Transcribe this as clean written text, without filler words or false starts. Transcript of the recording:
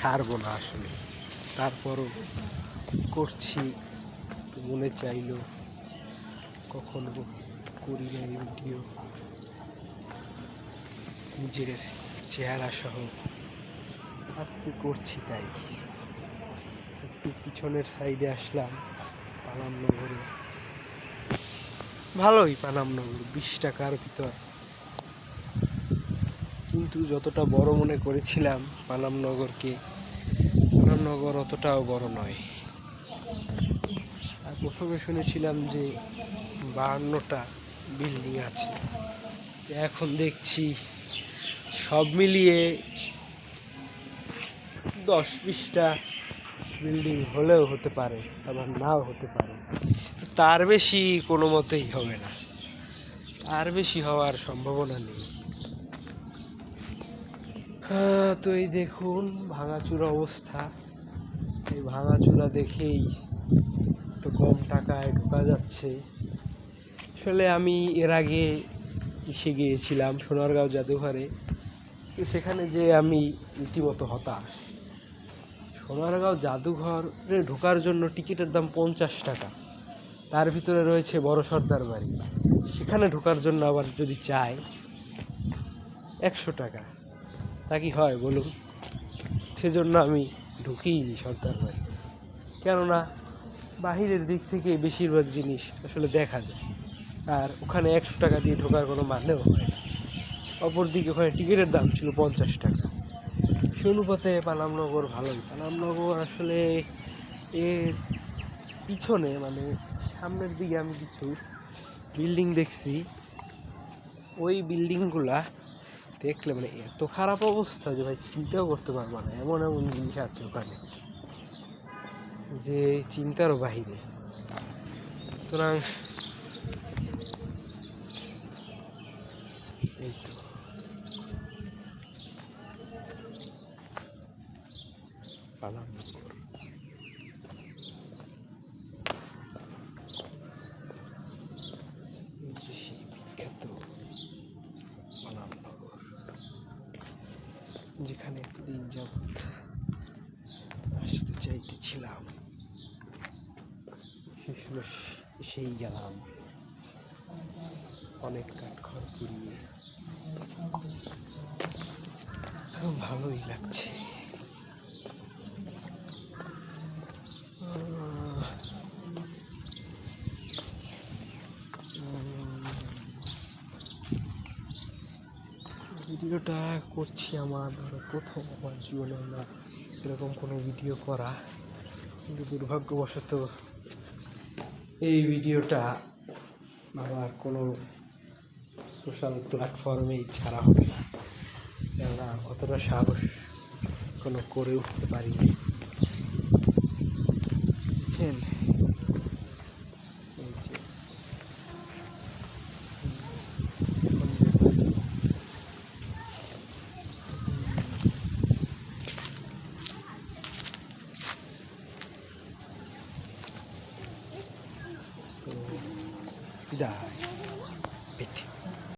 ছাড়বো না আসলে, তারপরও করছি। মনে চাইলো, কখনো করি না এই ভিডিও। নিজের চেহারা সহ আজকে করছি, তাই একটু পিছনের সাইডে আসলাম পানামনগরে। ভালোই পানামনগর, 20 টাকার ভিতর, কিন্তু যতটা বড় মনে করেছিলাম পানামনগরকে, পানামনগর অতটাও বড় নয়। আর প্রথমে শুনেছিলাম যে 52টা বিল্ডিং আছে, এখন দেখছি সব মিলিয়ে 10-20টা বিল্ডিং হলেও হতে পারে, আবার নাও হতে পারে। তার বেশি কোনো মতেই হবে না, তার বেশি হওয়ার সম্ভাবনা নেই। তো এই দেখুন ভাঙাচুরা অবস্থা। এই ভাঙাচুরা দেখেই তো কম টাকায় ঢোকা যাচ্ছে। আসলে আমি এর আগে এসে গিয়েছিলাম সোনারগাঁও জাদুঘরে, সেখানে যে আমি রীতিমতো হতাশ। সোনারগাঁও জাদুঘরে ঢোকার জন্য টিকিটের দাম 50 টাকা, তার ভিতরে রয়েছে বড় সর্দার বাড়ি। সেখানে ঢোকার জন্য আবার যদি চাই 100 টাকা, তা কি হয় বলুন? সেজন্য আমি ঢুকিনি সর্দার বাড়ি, কেননা বাহিরের দিক থেকে বেশিরভাগ জিনিস আসলে দেখা যায়, আর ওখানে 100 টাকা দিয়ে ঢোকার কোনো মানেও হয় না। অপরদিকে ওখানে টিকিটের দাম ছিল 50 টাকা। সে অনুপাতে পানামনগর ভালোই। পানামনগর আসলে এর পিছনে, মানে সামনের দিকে আমি কিছু বিল্ডিং দেখছি, ওই বিল্ডিংগুলা দেখলে মানে এত খারাপ অবস্থা যে ভাই চিন্তাও করতে পারবো না। এমন এমন জিনিস আছে ওখানে যে চিন্তারও বাহিরে। সুতরাং এই তো পানামনগর। সেই বিখ্যাত পানামনগর, যেখানে এতদিন যাবৎ আসতে চাইতেছিলাম, শেষমেশ এসেই গেলাম অনেক কাঠখড় পুড়িয়ে। ভালোই লাগছে। ভিডিওটা করছি আমার প্রথম, আমার জীবনে না এরকম কোনো ভিডিও করা, কিন্তু দুর্ভাগ্যবশত এই ভিডিওটা আমার কোনো সোশ্যাল প্ল্যাটফর্মেই ছাড়া হবে না, কেননা অতটা সাহস কোনো করে উঠতে পারিনি, বুঝছেন।